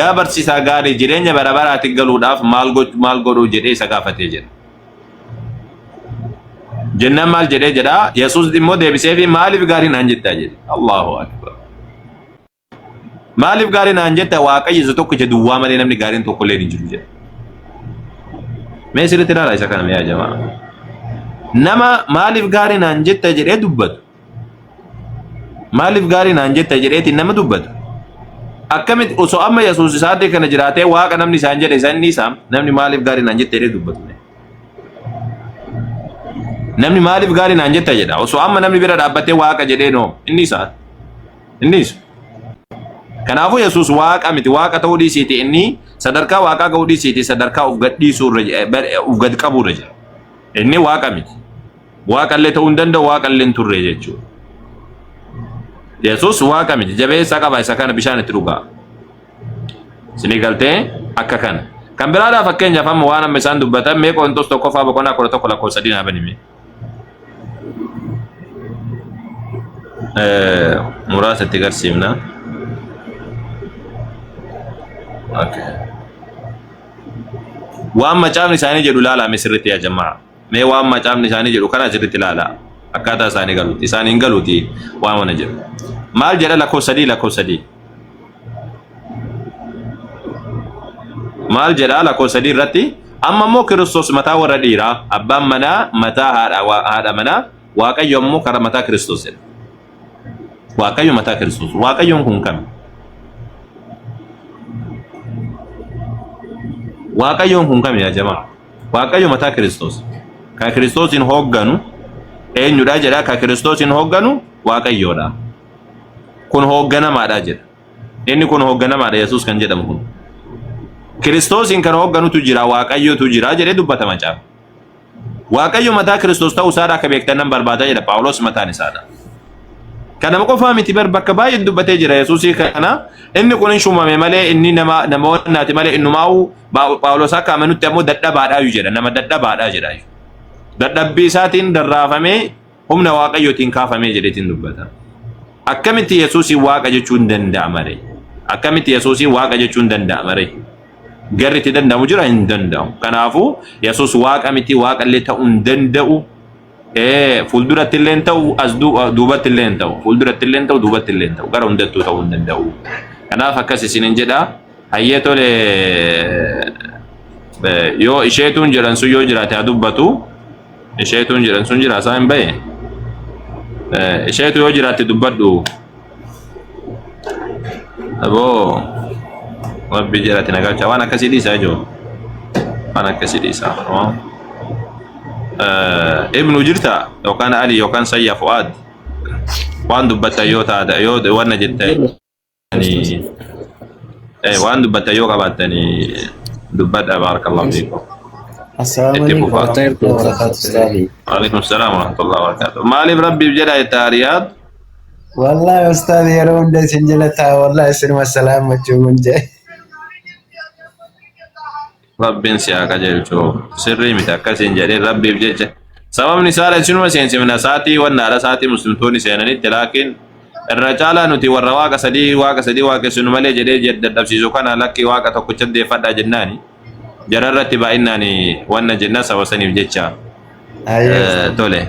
yaa barsiisaa gaarii jireenya bara baraatti galuudhaaf maal godhuu jedhee isa gaafatee jira. Jennaan maal jedhee jedha Yesuus immoo deebisee fi maaliif gaarii naan jettaa jedhe. Allahu akbar. Maaliif gaarii naan jetta Waaqayyo isa tokkicha duwwaa malee namni gaariin tokko illee hin jiru jedhe. Mee sirriitti ilaala isa kana yaa jamaa. Nama maaliif gaarii naan jetta jedhee dubbatu. Maaliif gaarii naan jetta jedheetiin nama dubbatu. Akkamitti osoo amma Yesuus isaatti kana jiraatee Waaqa namni isaan jedhe isaan ni isaam namni maaliif gaarii naan jetta jedhee dubbatu. Namni maaliif gaarii naan jetta jedha osoo amma namni bira dhaabbatee Waaqa jedhee noo inni isaa inni isa. Kanaafuu Yesuus Waaqa miti Waaqa ta'uu dhiisiiti inni sadarkaa Waaqaa ga'uu dhiisiiti sadarkaa of gadhiisuu irra of gad qabuu irra jira. Inni Waaqa miti. Waaqa illee ta'uu hin danda'u Waaqa illee hin turre jechuudha. Yesuus Waaqa miti jabeessa qaba isa kana bishaan itti dhugaa. Isinii galtee akka kana. Kan biraadhaa fakkeenyaaf amma waan amma isaan dubbatan mee Qorontos tokkoffaa boqonnaa 11 lakkoofsa 3 banime. Muraasa itti garsiifna. Okay. Waan macaafni isaanii jedhu ilaala misirritti yaa jamaa. Mee waan macaafni isaanii jedhu kana asirritti ilaala. Akkaataa isaanii galuuti. Isaaniin galuuti waan wana jedhu. Maal jedha lakkoofsa 3 maal jedha lakkoofsa 3 irratti amma immoo Kiristoos mataa warra dhiiraa abbaan manaa mataa haadha manaa Waaqayyo immoo karaa mataa Kiristoos jedha. Waaqayyo mataa Kiristoos. Waaqayyoon kun kam? Waaqayyoon kun kam yaa jamaa? Waaqayyo mataa Kiristoos. Ka Kiristoosin hoogganu eenyudha jedha ka Kiristoosin hoogganu Waaqayyoodha. Kun hoogganamaadha jedha. Inni kun hoogganamaadha Yesuus kan jedhamu kun. Kiristoosin kan hoogganutu jira Waaqayyotu jira jedhee dubbata macaafa. Waaqayyo mataa Kiristoos ta'uu isaadha akka beektan barbaada jedha Phaawulos mataan isaadha. Kana qofaa miti bakka baay'ee dubbatee jira Yesuusii kana inni kun hin shumame malee inni namoonni malee innumaa'u Phaawulos akka amanutti ammoo dadhabaadhaa jedha nama dadhabaadhaa jedha. Dadhabbii isaatiin darraafamee humna Waaqayyootiin kaafamee jedheetiin dubbata. Akkamitti Yesuusii Waaqa jechuun danda'ama ree? Akkamitti Yesuusii Waaqa jechuun danda'ama ree? Garri itti danda'amu jira hin danda'u. Kanaafuu Yesuus Waaqa miti Waaqa illee ta'uu hin danda'u. Fuulduratti illee ta'u as duubatti illee ta'u. Fuulduratti illee ta'u duubatti illee ta'u. Gara hundattuu ta'uu hin danda'u. Kanaaf akkas isiniin jedha. Hayyee tole yoo isheetuun jedhan sun yoo jiraate haa dubbatu. Isheetuun jedhan sun jira isaa hin bahe. Isheetu yoo jiraate dubbadhu. Aboo Rabbi jiraate nagacha waan akkasii dhiisaa jiru. Waan akkasii dhiisaa. Ibnu jirta yookaan Ali yookaan Sayya Fuad waan dubbata yoo taata yoo waan jette waan dubbata yoo qabaatanii dubbadha barakallahu fiikum. Assalamualaikum warahmatullahi wabarakatuh. Waalaikumsalam warahmatullahi wabarakatuh. Maaliif Rabbiif jedha ittaariyaat? Wallahi Ustaz yeroo hunda isin jalataa wallahi isinuma salaamachuun jedhe. Rabbiin si haa qajeelchu sirrii miti akkasiin jedhee Rabbiif jecha sababni isaa isinuma seensifna saatii wannaadha saatii muslimtoonni seenanitti laakiin irra caalaa nuti warra waaqa sadii waaqessinu malee jedhee dadhabsiisu kana lakki waaqa tokkicha deeffadhaa jennaani jararratti baay'inaan wanna jenna saba saniif jecha tole.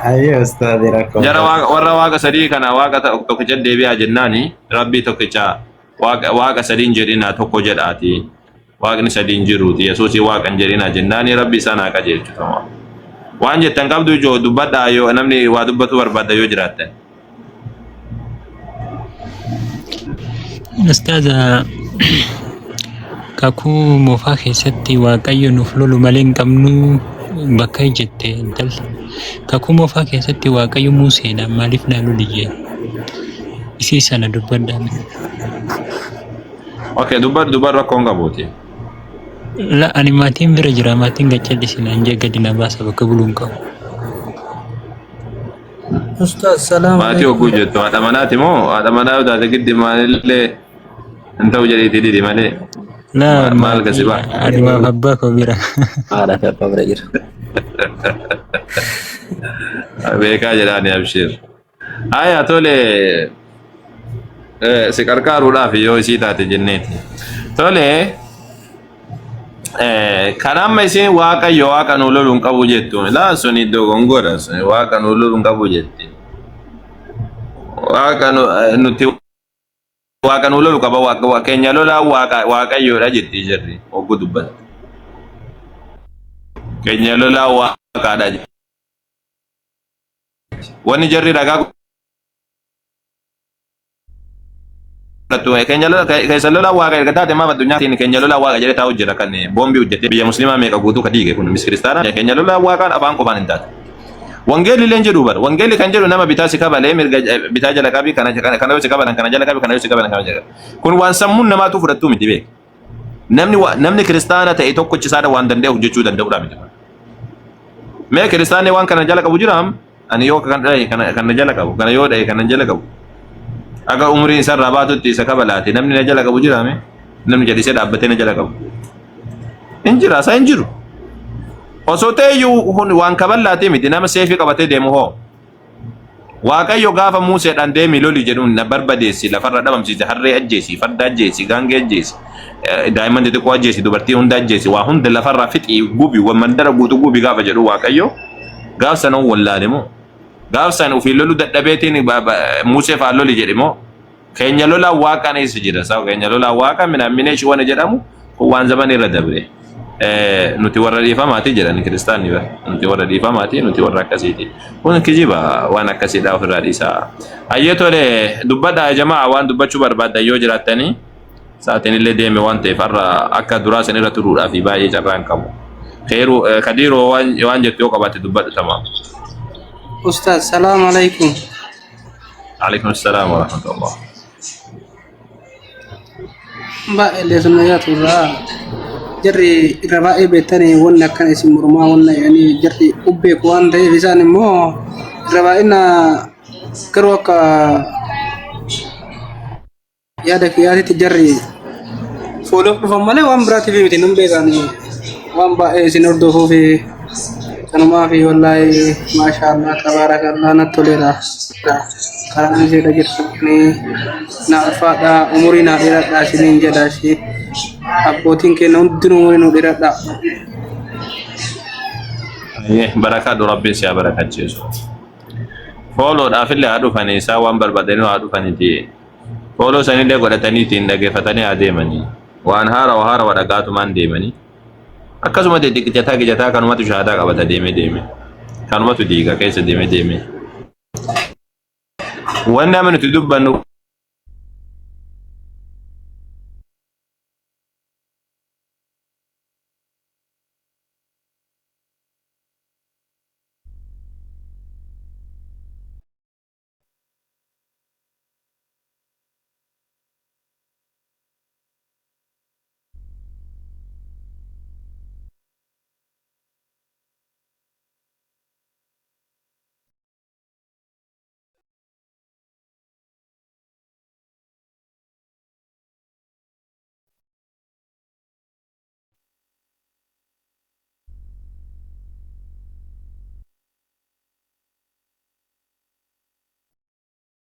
Ayo Ustaz rakko. Jara warra waaqa sadii kana waaqa tokkicha deebi'aa jennaani Rabbii tokkicha waaqa sadiin jedhina tokko jedhaati. Waaqni sadiin jiruuti Yesuusii waaqan jedhina jennaani Rabbi isaan haa qajeelchu tama. Waan jettan qabdu ijoo dubbadhaa yoo namni waa dubbatu barbaadda yoo jiraattan. Ustaz kakuu moofaa keessatti Waaqayyo nuuf lolu malee hin qabnu bakka jette intalli. Kakuu moofaa keessatti Waaqayyo Museedhaan maaliif na loli jee? Isii sana dubbadhaan. Okay, dubbar rakkoon qabuuti. La ani maatiin bira jira maatiin gachallisinaan jee gadi na baasa bakka buluun qabu. Ustaz salaam. Maatii oguu jettu haadha manaati moo haadha manaa yoo taate giddi maalillee hin ta'u jedheeti didi malee. La maal gasi baa? Adumaaf abbaa koo bira. Haadha fi abbaa bira jira. Beekaa jedhaani abshir. Aya tole si qarqaaruudhaaf yoo isii taate jenneeti. Tole kanama isin waaqayyo waaqa nu loluun qabu jettu la suni dogongora suni waaqa nu loluun qabu jetti waaqa nuti waaqa nu lolu qaba waaqa keenya lola waaqayyoodha jetti jirri oggu dubbat keenya lola waaqaadha jetti wani jarri ragaa keenya lola keessa lola waaqa ergatate ma addunyaatti keenya lola waaqa jedhe taa'u jira kan boombi hojjete biyya muslimaa meeqa guutuu ka diige kun miskiristaana keenya lola waaqaan afaan qofaan hin taate wangeelli leen jedhu bar wangeelli kan jedhu nama bitaa si kabalee mirga bitaa jala qabii kana yoo si kabalan kana jala qabii kana yoo si kabalan kana jala kun waan sammuun namaatu fudhattuu miti beek namni kiristaana ta'e tokkochisaadha waan danda'e hojjechuu danda'uudha miti mee kiristaanni waan kana jala qabu jiraam ani yoo kana jala qabu kana yoo dhahe kana jala qabu aga umri isa rabaatutti isa kabalaati namni na jala qabu jiraame namni jallisee dhaabbatee na jala qabu injira sa injiru osoo ta'eyyuu waan kaballaati miti nama seefii qabatee deemu hoo waaqayyo gaafa muuseedhaan deemi loli jedhuun na barbadeessi lafarra dhabamsiise harree ajjeesi farda ajjeesi gaangee ajjeesi daa'imman xixiqqoo ajjeesi dubartii hunda ajjeesi waa hunda lafarraa fixii gubi mandara guutuu gubi gaafa jedhu waaqayyo gaafsan on wallaale moo gaafsan ofii lolu dadhabeetiin Musee faa loli jedhimo keenya lola waaqaan eessa jira saa keenya lola waaqa minamine shiwana jedhamu waan zaman irra dabre nuti warra dhiifamaati jedhan kiristaanni nuti warra dhiifamaati nuti warra akkasiiti kun kijiba waan akkasiidha ofirraa dhiisaa ayyetole dubbadha jamaa waan dubbachuu barbaadda yoo jiraattanii saatiin illee deeme waan ta'eef har'a akka duraa san irra turuudhaaf baay'ee carraan qabu khairu kadiiro waan jettu yoo qabaate dubbadha tamam Ustaz, salam alaikum. Alaikum assalam wa rahmatullah. Mbak lesna ya turra. Jarri raba'i betani wonna kan isim murma wonna yani jarri ubbe ko ande bisan mo raba'ina karwaka ya da kiyati jarri folo famale wan brati bi mitin be gani wan ba sinordo fo fi kanuma fi wallahi masyaallah tabarakallah natolera karena jeda jirtu ni na fada umurina dira da sinin jeda shi abotin ke non dinu umurino dira da baraka do rabbi siya baraka jesu folo da fille adu fani sa wan barbadeni adu fani ti folo saninde godatani tin dage fatani ademani wa anhara wa hara wa dagatu man demani akkasuma jata kanumatu shahada qabata deeme kanumatu diiga keessa deeme wanni amanu dubbannu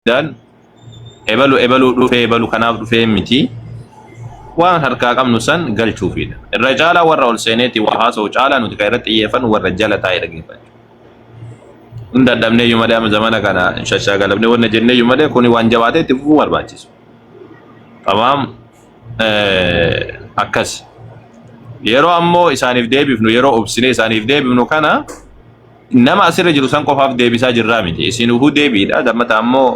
dan ebalu kanaaf dhufe miti waan harkaa qabnu san galchuufidha irra caala warra ol seeneeti waa haasa'u caala nuti kan irratti xiyyeeffannu warra jala taa'ee dhaggeeffachuu hunda dhabnee iyyuu malee zamana kana shashaagalabnee wanna jennee iyyuu malee kuni waan jabaatee itti fufuu barbaachisu tamaam akkas yeroo ammoo isaaniif deebifnu yeroo obsinee isaaniif deebifnu kana nama asirra jiru san qofaaf deebisaa jirraa miti isinuufuu deebiidha dammata ammoo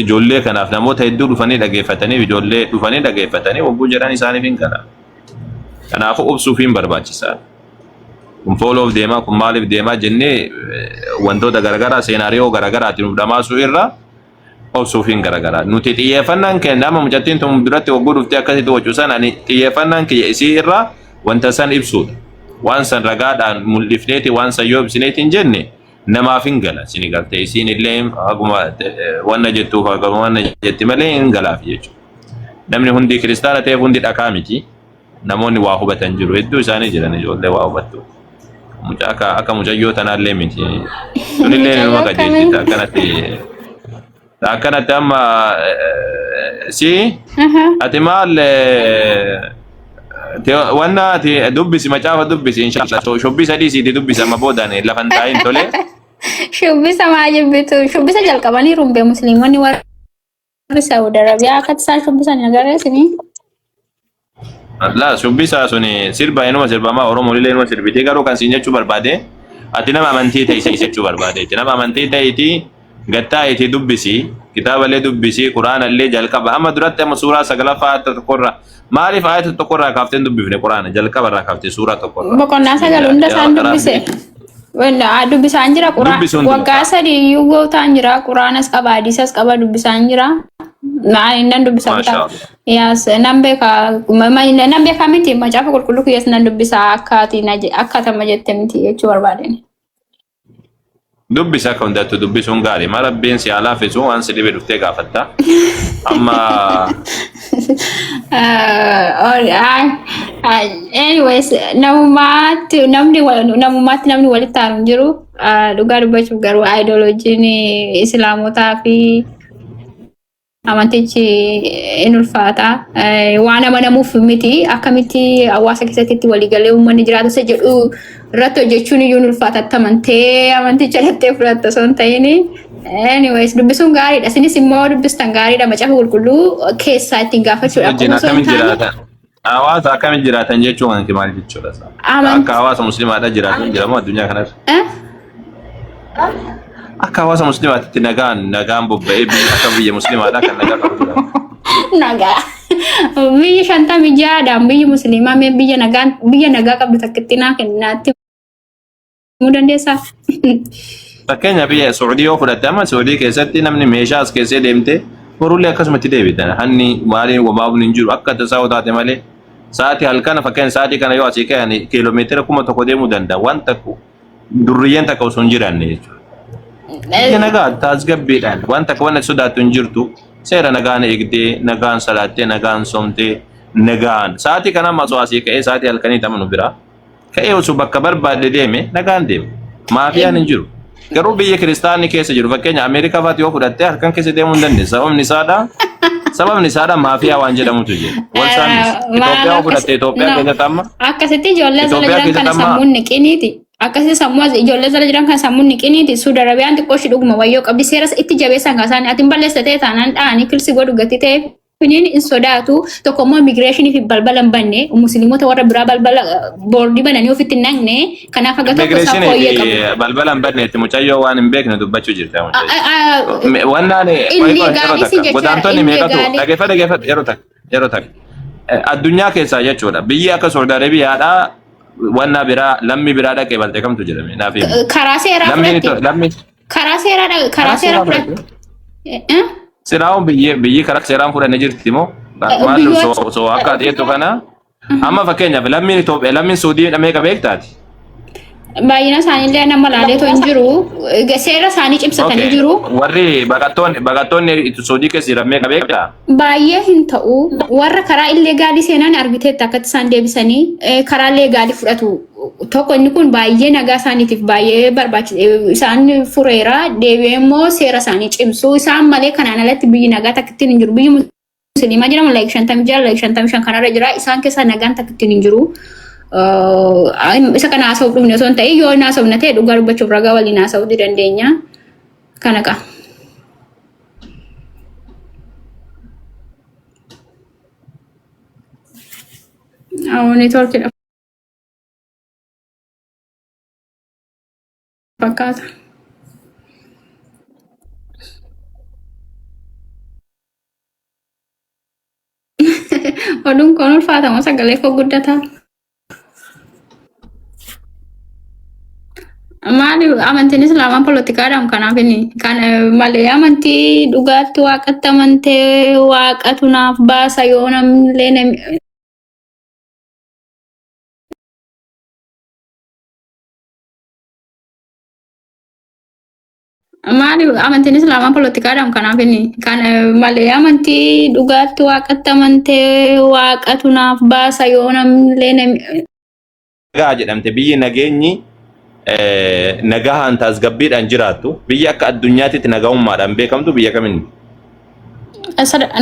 ijoollee kanaaf namoota hedduu dhufanii dhageeffatanii ijoollee dhufanii dhageeffatanii wagguu jedhan isaaniif hin kana kanaafuu obsuuf hin barbaachisaa kun fooloof deemaa kun maaliif deemaa jennee wantoota garagaraa seenaariyoo garagaraatiin nuuf dhamaasuu irra obsuuf hin garagaraa nuti xiyyeeffannaan keenya amma mucattiin tun biratti wagguu dhuftee akkasitti wacuusan ani xiyyeeffannaan kiyya isii irra wanta san ibsuudha waan san ragaadhaan mul'ifneeti waan san yoo ibsineetiin jenne namaaf hin gala sini galtee isiin illee haguma wanna jettuuf haguma wanna jetti malee hin galaaf jechuudha namni hundi kiristaana ta'eef hundi dhakaa miti namoonni waa hubatan jiru hedduu isaanii jiran ijoollee waa hubattu mucaa akka mucayyoo tanaallee miti sunillee nama qajeelchita akkanatti amma si ati maal wanna ati dubbisi macaafa dubbisi inshallah shobbisa dhiisiiti dubbisa amma boodaan lafan taa'in tole. Shubbisa maa jibbitu shubbisa jalqabanii rumbee musliimonni warri Saudi Arabiyaa akkatti isaan shubbisan agarreesini. La shubbisa suni sirba inuma sirbamaa Oromoo illee inuma sirbitee garuu kan siin jechuu barbaade ati nama amantii ta'e jechuu barbaade nama amantii ta'eeti gattaa'eeti dubbisi kitaaballee dubbisi quraanallee jalqaba amma duratti amma suuraa sagalaffaa tokkorra maaliif ayata tokkorraa kaaftee dubbifne quraana jalqabarraa kaaftee suuraa tokkorra. Boqonnaa sagal hunda isaan dubbise. Dubbisaan jira waggaa sadii iyyuu gootaan jira quraanas qaba hadiisas qaba dubbisaan jira. Nan dubbisa yes nan beeka miti macaafa qulqulluu kiyyaas nan dubbisa akkaatama jette miti jechuu barbaadeen. Dubbisa akka hundattuu dubbisuun gaarii mara rabbiin si alaafisu waan si dhibee dhuftee gaafatta amma. Anyways namummaatti namni walitti aanuun jiru dhugaa dubbachuuf garuu ideoloojiin islaamotaa fi amantichi in ulfaata waan amanamuuf miti akkamitti hawaasa keessatti waliigalee uummanni jiraatu isa jedhu irratti hojjechuun iyyuu in ulfaata amanticha dhattee fudhatta osoo hin ta'in. Anyways dubbisuun gaariidha isinis immoo dubbistan gaariidha macaafa qulqulluu keessaa ittiin gaafachuudha. Hawaasa akkamitti jiraatan jechuun wanti maal jechuudha? Akka hawaasa musliimaadha jiraatan jedhamu addunyaa kanarra. Akka hawaasa musliimaatti nagaan bobba'ee biyya akka biyya musliimaadha kan nagaa qabu. Nagaa. Biyya 56dhaan biyya musliimaa biyya nagaa qabdu takkitti naa kennaatti muu dandeessaa? Fakkeenya biyya Saudii yoo fudhatte amma Saudii keessatti namni meeshaa as keessee deemte borullee akkasumatti deebitan hanni maaliin wabaabni hin jiru akka tasaa taate malee sa'aatii halkana fakkeenya sa'aatii kana yoo asii ka'an kiiloomeetira 1000 deemuu danda'a waan takku durriyyeen takka osoo hin jiraanne jechuudha. Biyya nagaa tasgabbiidhaan waan takka waan sodaattu hin jirtu seera nagaan eegdee nagaan salaattee nagaan somtee nagaan sa'aatii kana amma osoo asii ka'ee sa'aatii halkanii tamanu bira ka'ee osoo bakka barbaadde deeme nagaan deema maafiyaan hin jiru. Garuu biyya kiristaanni keessa jiru fakkeenya Ameerikaa fa'aati yoo fudhatte halkan keessa deemuu hin dandeessa sababni isaadha maafiyaa waan jedhamutu jira. Wal saamnis Itoophiyaa yoo fudhatte Itoophiyaa keessatti amma akkasitti ijoollee sana jiran kana sammuun niqiniiti. Akkasitti sammuu ijoollee sana jiran kana sammuun niqiniiti. Saudi Arabiyaan xiqqoo ishee dhuguma wayyoo qabdi seera itti jabeessan kaasaanii ati balleessatee taanaan dha'anii kilsi godhu gatti ta'e Finiin in sodaatu tokkommoo immigireeshinii fi balbala hin banne musliimota warra biraa balbala boordii bananii ofitti naqne kanaaf aga tokko isaa fooyyee qabu. Balbala hin banneetti mucayyoo waan hin beekne dubbachuu jirta mucayyoo. Wannaan godaantonni meeqatu dhageeffadha yeroo takka addunyaa keessaa jechuudha biyyi akka Saudi Arabiyaadha wanna biraa lammi biraa dhaqee balte kamtu jedhame naaf himu. Karaa seeraa fudhate. Siraawwan biyyi karaa seeraan fudhannee jirti moo maal so akka adeemtu kana amma fakkeenyaaf lammiin Itoophiyaa lammiin Suudii meeqa beektaati? Baay'ina isaaniillee nama laaleetoo hin jiru seera isaanii cimsatanii jiru. Warri baqattoonni Suudii keessa jiran meeqa beektaa? Baay'ee hin ta'u warra karaa illegaalii seenan argiteetta akkatti isaan deebisanii karaa leegaalii fudhatu. Tokko inni kun baay'ee nagaa isaaniitiif baay'ee barbaachisa isaan fureera deebi'ee immoo seera isaanii cimsu isaan malee kanaan alatti biyyi nagaa takkittiin hin jiru biyyi musliimaa jedhamu like 55 kanarra jira isaan keessaa nagaan takkittiin hin jiru isa kana haasa'uu dhufne osoo hin ta'e yoo haasa'uuna ta'e dhugaa dubbachuuf ragaa waliin haasa'uu dandeenya kana qaba. Neetwoorkiidha. Fakkaata. Oduun kun ulfaatamoo sagalee koo guddataa. Maali amantiin islaamaa poolitikaadhaan kanaaf inni kan malee amantii dhugaatti waaqatti amantee waaqatu naaf baasa yoo namni Maali amantiin islaamaa poolitikaadhaan kanaaf inni kan malee amantii dhugaatti waaqatti amantee waaqatu naaf baasa yoo namni nagaa jedhamte biyyi nageenyi nagahaan tasgabbiidhaan jiraattu biyya akka addunyaatti nagaummaadhaan beekamtu biyya kamiini?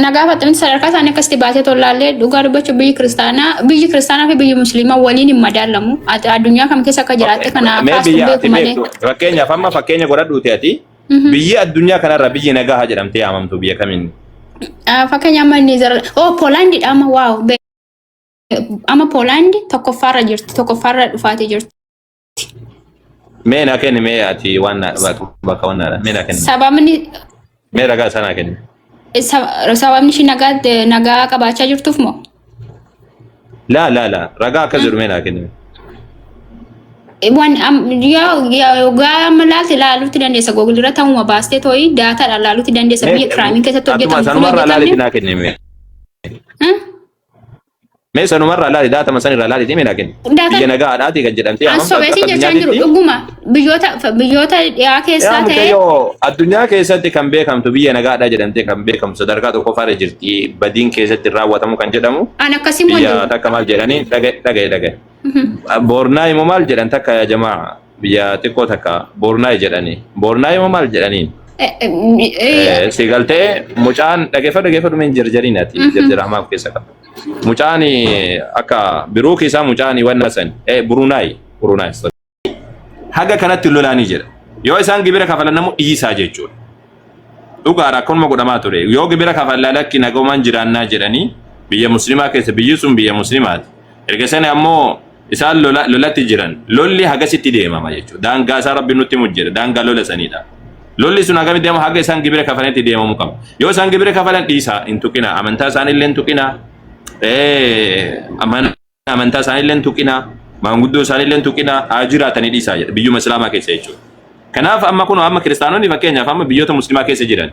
nagaa faxamti sadarkaa isaanii akkasitti baatee tollaallee dhugaa dubbachuu biyyi kiristaanaa fi biyyi musliimaa waliin hin madaalamu. Ati addunyaa kam keessa akka jiraatte kana kaasuun beeku malee. Fakkeenyaaf amma fakkeenya godhadhuuti ati biyyi addunyaa kanarra biyyi nagaa haa jedhamtee yaamamtu biyya kamiin? Fakkeenya amma inni Poolaandidha amma waaw. Amma Poolaandi tokkoffaarra jirti tokkoffaarra dhufaatee jirti. Mee naa kenni mee ati waan bakka wannaadha mee naa kenni. Sababni mee ragaa sanaa kenni. Sababni ishii nagaa qabaachaa jirtuuf moo? La ragaa akka jiru mee naa kenni. Yogaa amma laaluutti dandeessa Google irra ta'uma baastee tooyi daataadhaan laaluutti dandeessa biyya kiraamiin keessatti hojjetamu. Sanumarraa laalitti naa kenni mee. Mee sanumarraa laali daatama sanirraa laalitti mee naa kenni. Biyya nagaadhaati kan jedhamtee yaamamtu. Ansobeesin jechaan jiru dhuguma biyyoota dhiyaa keessaa ta'e. Addunyaa keessatti kan beekamtu biyya nagaadhaa jedhamtee kan beekamtu sadarkaa tokkoffaarra jirti badiin keessatti raawwatamu kan jedhamu. An akkasii moo biyya takka maal jedhanii dhagaye. Boornaay moo maal jedhan takka yaa jamaa biyya xiqqoo takka boornaay jedhanii boornaay moo maal jedhanii. Si galtee mucaan dhageeffadhu meen jarjariin ati jarjaramaaf keessa qaba. Mucaan akka biruu keessaa mucaan wanna san burunaay. Haga kanatti lolaanii jira. Yoo isaan gibira kafalan namu dhiisaa jechuudha. Dhugaadha akkanuma godhamaa ture. Yoo gibira kafalan lakki nagoomaan jiraannaa jedhanii biyya musliimaa keessa biyyi sun biyya musliimaati. Erga sana ammoo isaan lolatti jiran lolli hagasitti deemama jechuudha. Daangaa isaa rabbi nutti mujjira. Daangaa lola sanidha. Lolli sun hagamitti deema haga isaan gibira kafalanitti deemamu qaba. Yoo isaan gibira kafalan dhiisaa hin tuqina. Amantaa isaaniillee hin tuqina. Amantaa isaaniillee hin tuqina. Maanguddoo isaaniillee hin tuqina. Haa jiraatanii dhiisaa jedha biyyuma islaamaa keessa jechuudha. Kanaaf amma kun amma kiristaanonni fakkeenyaaf amma biyyoota musliimaa keessa jiran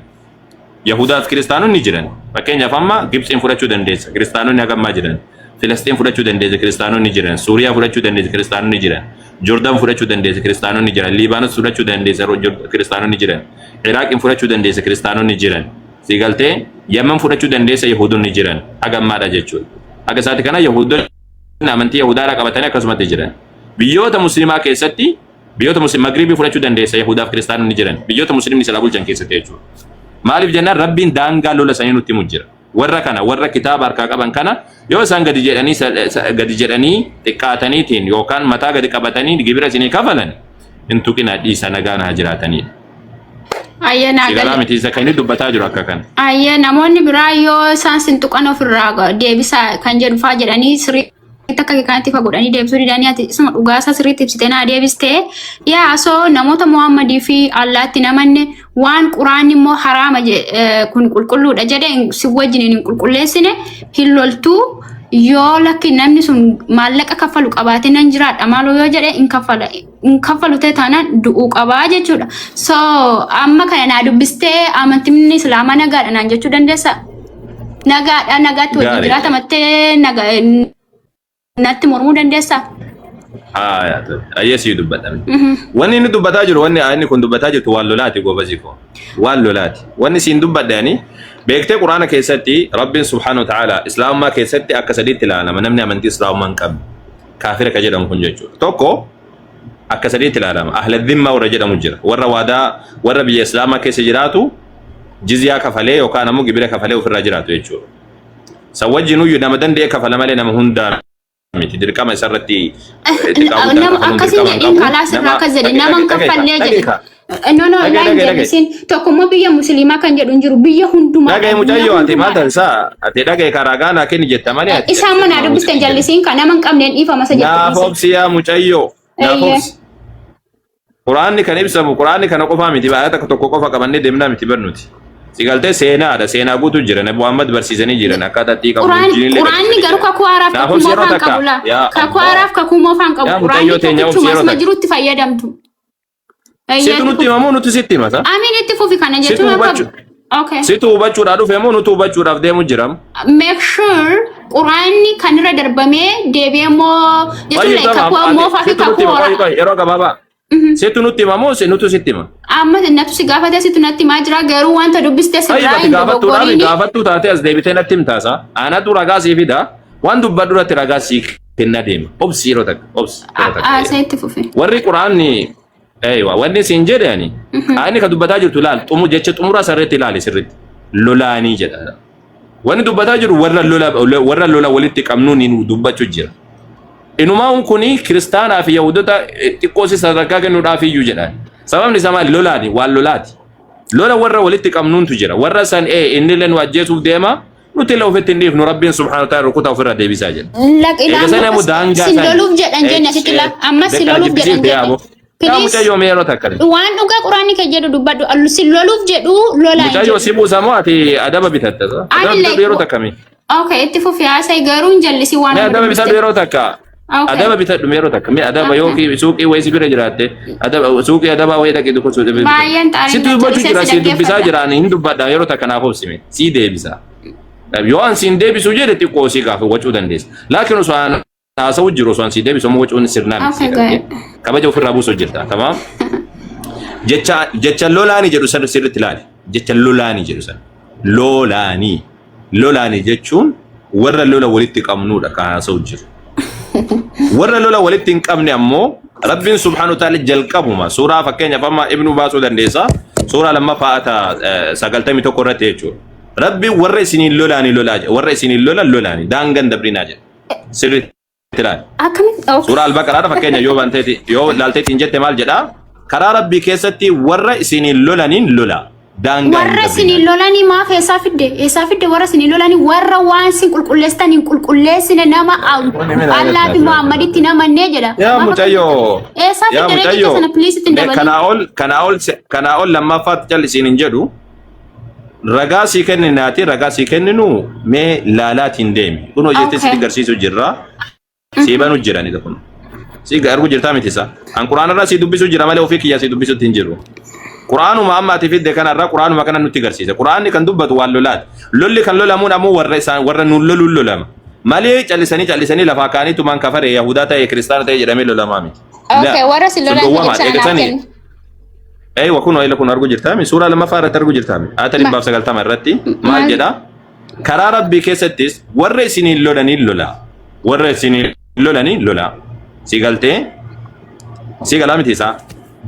Yahudaaf kiristaanonni jiran fakkeenyaaf amma Gibxiin fudhachuu dandeessa kiristaanonni hagammaa jiran Filistiin fudhachuu dandeessa kiristaanonni jiran Suuriyaa fudhachuu dandeessa kiristaanonni jiran Joordaan fudhachuu dandeessa kiristaanonni jiran Liibaanos fudhachuu dandeessa kiristaanonni jiran Iraaqiin fudhachuu dandeessa kiristaanonni jiran Sigaltee Yemen fudhachuu dandeessa Yahudonni jiran hagammaadha jechuudha. Haga isaati kana Yahudonni amantii Yahudaadhaa qabatanii akkasumatti jiran biyyoota musliimaa keessatti biyyoota musliim magribii fudhachuu dandeessa Yahudaaf kiristaanonni jiran biyyoota musliimni sala bulchan keessatti jechuudha. Maaliif jennaan rabbiin daangaa lola sanii nutti mujjira. Warra kitaaba harkaa qaban kana yoo isaan gadi jedhanii xiqqaataniitiin yookaan mataa gadi qabatanii gibira isinii kafalan hin tuqina dhiisa nagaan haa jiraatanidha. Sigala miti isa kan inni dubbataa jiru akka kana. Namoonni biraa yoo isaan sin tuqan ofirraa deebisaa kan jedhu fa'aa jedhanii sirrii akka kanatti fagodhanii deebisuu didanii ati isuma dhugaasaa sirriitti ibsitee naa deebistee yaasoo namoota Muhammadii fi Allaatti namanne waan quraanni immoo haraama kun qulqulluudha jedhee si wajjin hin qulqulleessine hin loltuu yoo lakki namni sun maallaqa kaffalu qabaatee nan jiraadha maaloo yoo jedhee hin kaffalu ta'e taanaan du'uu qabaa jechuudha. So amma kana naa dubbistee amantiin islaamaa nagaadha naan jechuu dandeessaa? Nagaatti wajjin jiraata mattee natti mormuu dandeessaa? Ayyasii dubbadhame. Wanni inni dubbataa jiru inni kun dubbataa jirtu waan lolaati goobasii koo. Waan lolaati. Wanni siin dubbadhaani beektee Quraana keessatti Rabbiin subhaanahu wa ta'ala islaamummaa keessatti akka sadiitti ilaalama namni amantii islaamummaa hin qabne kaafira ka jedhamu kun jechuudha. Tokko akka sadiitti ilaalama ahla dhimma warra jedhamu jira warra biyya islaamaa keessa jiraatu jizyaa kafalee yookaan ammoo gibira kafalee ofirraa jiraatu jechuudha. Sawwajjinuyyuu nama danda'e kafala malee nama hundaan miti dirqama isarratti akkasiin jedhiin kalaas irraa akkas jedhe naman kaffallee jedhe. No, laan jedhisin tokkummaa biyya musliimaa kan jedhu hin jiru biyya hundumaa. Dhagaye mucayyoo ati maal tansaa ati dhagaye karaa naa kenni jetta malee ati. Isaan manaa dubbisten jallisiin kan naman qabneen dhiifama isa jettanii. Naaf obsiyaa mucayyoo. Naaf obsi. Quraanni kan ibsamu Quraanni kana qofaa miti baay'ata tokko qofa qabannee deemnaa miti barnuti. Sigaltee seenaa guutu jira Nabi Muhammad barsiisanii jiran akkaataa itti qabu. Quraanni garuu kakuu haaraaf kakuu moofaan qabu laa. Kakuu haaraaf kakuu moofaan qabu. Quraanni tokkichuma asuma jirutti fayyadamtu. Situ nutti himamoo nuti sitti himata? Amiin itti fufi kana jechuun okay. Situ hubachuudhaaf dhufe moo nuti hubachuudhaaf deemu jiram? Make sure Quraanni kan irra darbamee deebi'ee moo jechuun kakuu moofaa fi kakuu haaraa. Yeroo gabaabaa. Situ nutti himamoo nuti sitti hima? Amma natu si gaafatee situ natti himaa jira garuu wanta dubbiste sirraa hin dogoggoriini. Gaafattuu taatee as deebitee natti himtaasa. Aanatu ragaa sii fida. Waan dubbadhu irratti ragaa sii kenna deema. Obsi yeroo takka. Obsi. Seetti fufi. Warri Quraanni wanni siin jedhani. Ani ka dubbataa jirtu ilaali. Jecha xumuraa sirriitti ilaali sirriitti. lolaanii jedha. Wanni dubbataa jiru warra lola walitti qabnuun dubbachuu jira. Inumaan kuni kiristaanaa fi Yahudota xiqqoosi sadarkaa kennuudhaaf iyyuu jedhan. Sababni isaa maali? Lolaani, waan lolaati. Lola warra walitti qabnuuntu jira. Warra san inni illee nu ajjeesuuf deema. Nuti illee ofitti hin dhiifnu Rabbiin subhaanahu wa ta'aala rukutaa ofirra deebisaa jedha. Siloluuf jedhan jenna asitti amma siloluuf jedhan jenna. Waan dhugaa quraanni kan jedhu dubbadhu siloluuf jedhu lolaa. Mucayyoo si buusamoo ati adaba bitatta? Adaba yeroo takkamii? Okay, itti fufi haasa'e garuu hin jallisi waan. Adaba bitadhu yeroo takka. Adaba bitadhu yeroo takka. Adaba yookiin suuqii wayii si bira jiraatte adaba suuqii adaba wayii dhaqee tokko suuqii bira. Baay'een xaariin. Si dubbachuu jira si dubbisaa jiraan hin dubbadha yeroo takka naaf obsime si deebisa. Yoo an siin deebisu jedhe xiqqoo si gaafa wachuu dandeessa. Laakiin osoo haasa'u jiru osoo an si deebisu ammoo wacuun sirnaan kabaja ofirraa buusuu jirta. Tamaam. Jecha lolaanii jedhu san sirriitti ilaali. Jecha lolaanii jedhu san. Lolaanii jechuun warra lola walitti qabnuudha kan haasa'u jiru. Warra lola walitti hin qabne ammoo Rabbiin subhaanahu wa ta'ala jalqabuma suuraa fakkeenyaaf amma ibnu baasuu dandeessa. Suuraa lammaffaa 91 irratti jechuudha. Rabbiin warra isiniin lolaanii lolaa jedha. Warra isiniin lolaanii daangan dabrinaa jedha. Sirriitti ilaali. Suuraa al-Baqaraadha fakkeenya yoo laalteetiin jette maal jedhaa? Karaa Rabbii keessatti warra isiniin lolaniin lola. Warra isiniin lolanii maaf eessaa fidde warra isiniin lolanii warra waan sin qulqulleessan hin qulqulleessine nama Allah fi Muhammaditti namannee jedha. Yaa mucayyoo. Eessaa fidde reecha sana pliisitti hin dabalin. Kanaa ol lammaffaatti jal'isiin hin jedhu. Ragaa sii kenninaati ragaa sii kenninu mee laalaatiin deemi. Kun hojjettee sitti agarsiisuu jirra. Sii banuu jirani kun. Sii arguu jirtaa miti isaa. An Quraanarraa sii dubbisuu jira malee ofii kiyyaa sii dubbisuutti hin jiru. Quraanuma amma ati fidde kanarraa Quraanuma kana nutti agarsiisa. Quraanni kan dubbatu waan lolaati. Lolli kan lolamuun ammoo warra nuun loluun lolama. Malee callisanii lafaa kaaniitu maan kafare Yahudaa ta'e Kiristaana ta'e jedhamee lolamaa miti. Okay, warra si lolan ibsan Eewa kun arguu jirtaami. Suuraa lammaffaa irratti arguu jirtaami. Ayata 190 irratti maal jedha? Karaa Rabbii keessattis warra isiniin lolaniin lola. Warra isiniin lolaniin lola. Si galtee? Si galaa miti isaa.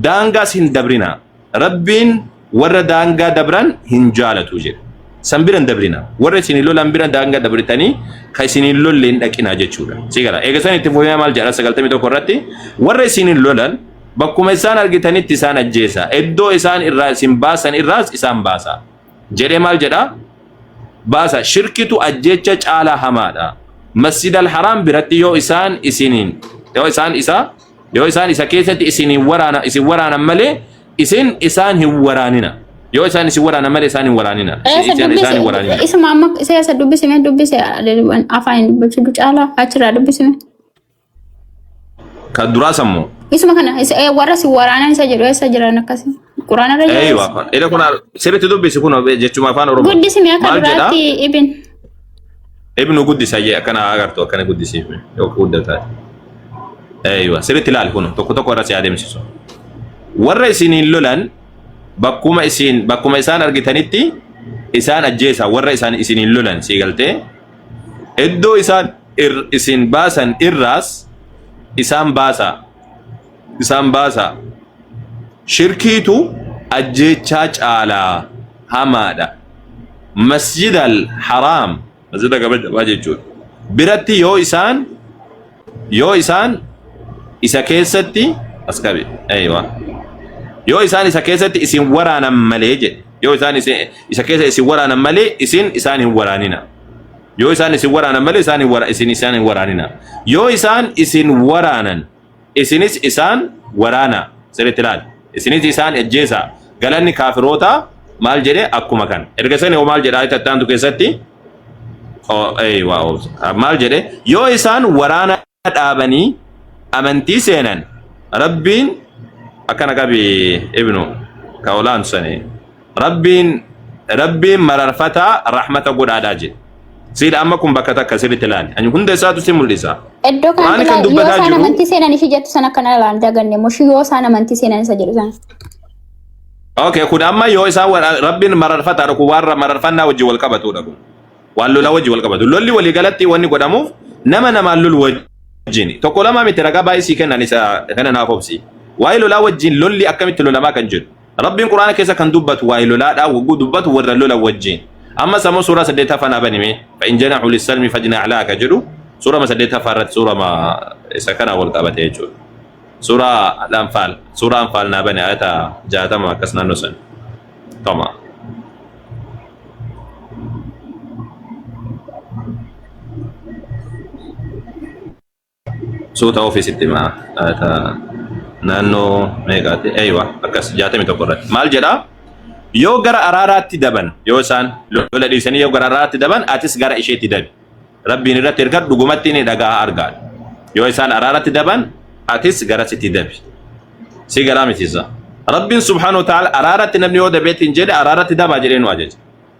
Daangaas hin dabrina. Rabbiin warra daangaa dabran hin jaalatu jedha. San biran dabrina. Warra isiniin lolan biran daangaa dabritanii kan isiniin lolle hin dhaqina jechuudha. Si galaa. Eegasan itti fufee maal jedha 91 irratti warra isiniin lolan bakkuma isaan argitanitti isaan ajjeesa. Iddoo isaan irraa isin baasan irraas isaan baasa. Jedhee maal jedha? Baasa. Shirkitu ajjecha caalaa hamaadha. Masjid al-Haram biratti yoo isaan isa keessatti isin waraanan malee isaan hin waraanina. Yoo isaan isin waraanan malee isaan hin waraanina. Isuma amma isa dubbise afaan dubbachuu caalaa achirraa dubbisime. Kan duraa sammoo. Isuma kana warra si waraanan isa jedhu eessa jiran akkasi. Quraanarra jiru. Eewa. Ila kun sirriitti dubbisi kun jechuma afaan Oromoo. Guddisime akka duraatti Ibnu guddisa akkana agartu akkana guddisiif yoo guddataa. Eewa. Sirriitti ilaali kun tokko irra si adeemsisu. Warra isiniin lolan bakkuma isaan argitanitti isaan ajjeesa. Warra isiniin lolan si galtee iddoo isaan isin baasan irraas isaan baasa. Shirkiitu ajjechaa caalaa hamaadha. Masjid al-Haram masjida gabaa jechuudha. Biratti yoo isaan isa keessatti askabe yoo isaan isa keessatti isin waraanan malee jedhe. Yoo isaan isa keessa isin waraanan malee isaan hin waraanina. Yoo isaan isin waraanan malee isaan hin waraanina. Yoo isaan isin waraanan isinis isaan waraana. Sirriitti ilaali. Isinis isaan ajjeesa. Galanni kaafiroota maal jedhe akkuma kan. Erga sani maal jedhaa tattaantu keessatti maal jedhe yoo isaan waraana dhaabanii amantii seenan Rabbiin akkana qabi ibnu ka olaantu sani Rabbiin mararfataa rahmata godhaadhaa jedhe. Sida amma kun bakka takka sirriitti ilaali. Ani hunda isaatu si mul'isa. Iddoo kanatti yoo isaan amantii seenan ishee jettu sana kana ilaalan daganne moshi yoo isaan amantii seenan isa jedhu sana. Okay, kun amma yoo isaan Rabbiin mararfataa kun warra mararfannaa wajji wal qabatudha kun. Waan lola wajji wal qabatu. Lolli walii galatti wanni godhamuuf namaan lolu wajjin. Tokko lama miti ragaa baay'ee sii kennan isa kana naaf obsi. Waa'ee lolaa wajjin lolli akkamitti lolamaa kan jedhu. Rabbiin Quraana keessa kan dubbatu waa'ee lolaadhaa wagguu dubbatu warra lola wajjin. أما سمو سورة سديتها فنابني مي فإن جنحوا للسلم فجنح لها كجدو سورة ما سديتها فرت سورة ما سكنا والقابة يجو سورة الأنفال نابني آية جاءت ما كسنا نسن تمام سوتا أوفيس التما نانو ميغاتي أيوة أكس جاتي متقرر مال جدا يو غرا أرارات دبن يو سان لولا ديسني يو غرا أرارات دبن أتس غرا إشي تدب ربي نرى تركات دغمتي ندغا أرغال يو سان أرارات دبن أتس غرا ستدب سي غرا متيزا ربي سبحانه وتعالى أرارات نبني يو دبيت جد أرارات دبا جرين واجج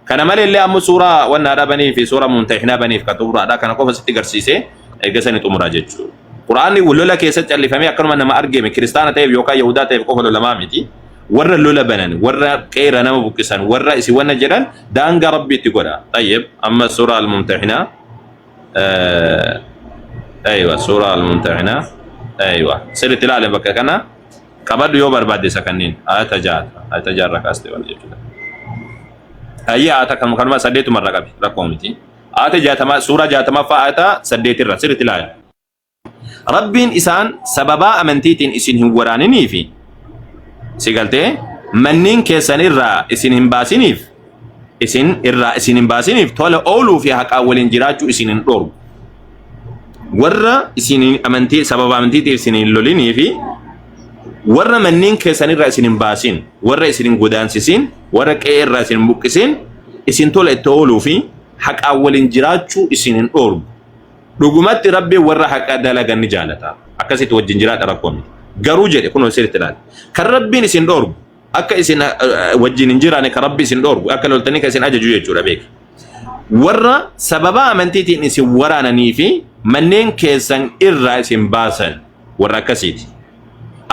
كان مال اللي أم سورة وانا بني في سورة ممتحنة بني في كتب هذا كان كوفا ستي غرسيسه إجازة تمراجج قرآن ولا كيسة اللي فهمي أكرم أن ما أرجع من كريستانا تيب يوكا يهودا تيب كوفا ولا ما ميتي ورا لولا بنان ورا كير أنا مبكسان ورا إسوانا جيران دانغ ربي تقولا طيب أما السورة الممتحنة أيوة سورة الممتحنة أيوة سيرة العالم بكا كنا كبر يوبر بعد سكنين آية جار ركاستي ولا جدا أي آية كم سديت مرة كبي رقمتي آية جاتما سورة جاتما فآية سديت الرا سيرة العالم ربين إسان سببا أمنتيتين إسين هورانيني في سيقالتي منين كيسان إرّا إسين همباسينيف إسين إرّا إسين همباسينيف طول أولو في حق أولين جراجو إسين انطور ورّا إسين أمنتي سببا أمنتيتين إسين اللوليني في ورّا منين كيسان إرّا إسين همباسين ورّا إسين قدان سيسين ورّا كإرّا إسين مبكسين إسين طول أولو في حق أولين جراجو إسين انطور dhugumatti rabbi warra haqa dalagan ni jaalata akkasitti wajjin jiraadha rakkoon garuu jedhe kun sirriitti ilaali kan rabbiin isin dhorgu akka isin wajjin hin jiraane kan rabbi isin dhorgu akka loltanii kan isin ajaju jechuudha beeka warra sababa amantiitiin isin waraananii fi manneen keessan irraa isin baasan warra akkasiiti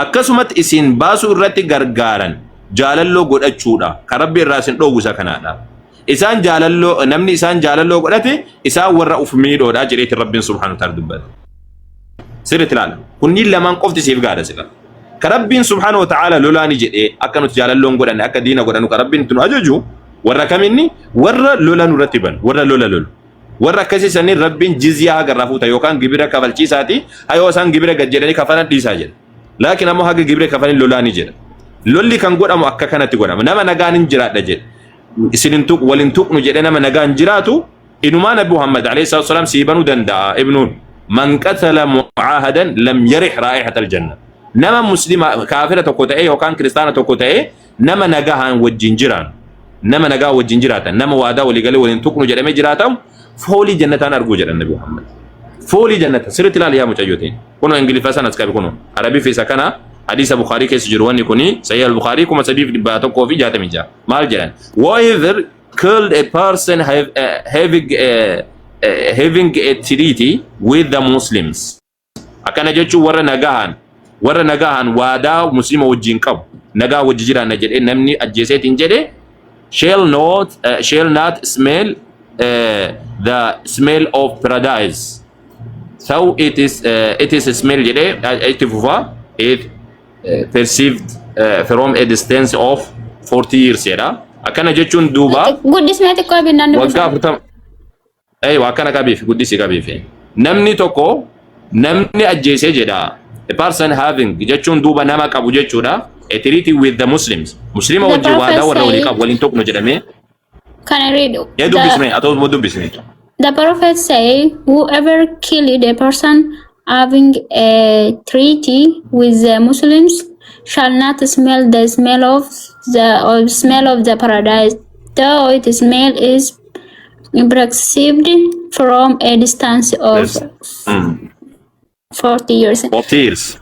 akkasumatti isin baasuu irratti gargaaran jaalalloo godhachuudha kan rabbi irraa isin dhowwu isa kanaadha إسان جاللو نمني إسان جاللو قلته إسان ورا أفميدو دا جريت ربنا سبحانه وتعالى دبّر سيرة العالم كنيل لما قفت سيف قادة سيلا كربين سبحانه وتعالى لولا نجد أكنو تجاللو قلنا أكا دينا قلنا كربين تنو أجوجو ورا كميني ورا لولا نرتبا ورا لولا ورا كسي سنين ربين جزيا هاقر رفوتا يوكان جبرا كفالشي ساتي هايو سان جبرا قجراني كفانا دي ساجل لكن أمو هاقر جبرا كفاني لولا نجد لولي كان قول أمو أكا كانت قول أمو نما نغانين جرات دجل سننتوك ولنتوك نجدنا من نجان جراتو إنما نبي محمد عليه الصلاة والسلام سيبنو دندا ابنون من قتل معاهدا لم يرح رائحة الجنة نما مسلم كافرة تقوتئي وكان كريستانة تقوتئي نما نجاهن والجنجران نما نجاه والجنجرات نما وادا ولقال ولنتوك نجدنا جراتهم فولي جنة أرجو جل النبي محمد فولي جنة سيرة الله يا متجوتين كونوا إنجليزي فاسنا تكابي كونوا عربي في سكنة حديث البخاري كيس جرواني كوني سيد البخاري كما سبيف باتو كوفي جاتا ميجا مال جلان whoever killed a person having a treaty with the Muslims akana jechu warra nagahan wada muslima wajin qab naga wajjira najede namni ajjeset injede shall not smell the smell of paradise so it is a smell jede it perceived from a distance of 40 years yada akana jechun duba guddis mate ko binnan wagga furtam aywa akana kabif guddisi kabif namni tokko namni ajjese jedha a person having jechun duba nama qabu jechuudha a treaty with the Muslims muslima wajji wada warra wali qab walin tokko jedhame can I read yadu bismi ato modu bismi the prophet say whoever killed a person having a treaty with the Muslims shall not smell the smell of the paradise, though its smell is perceived from a distance of 40 years. 40 years.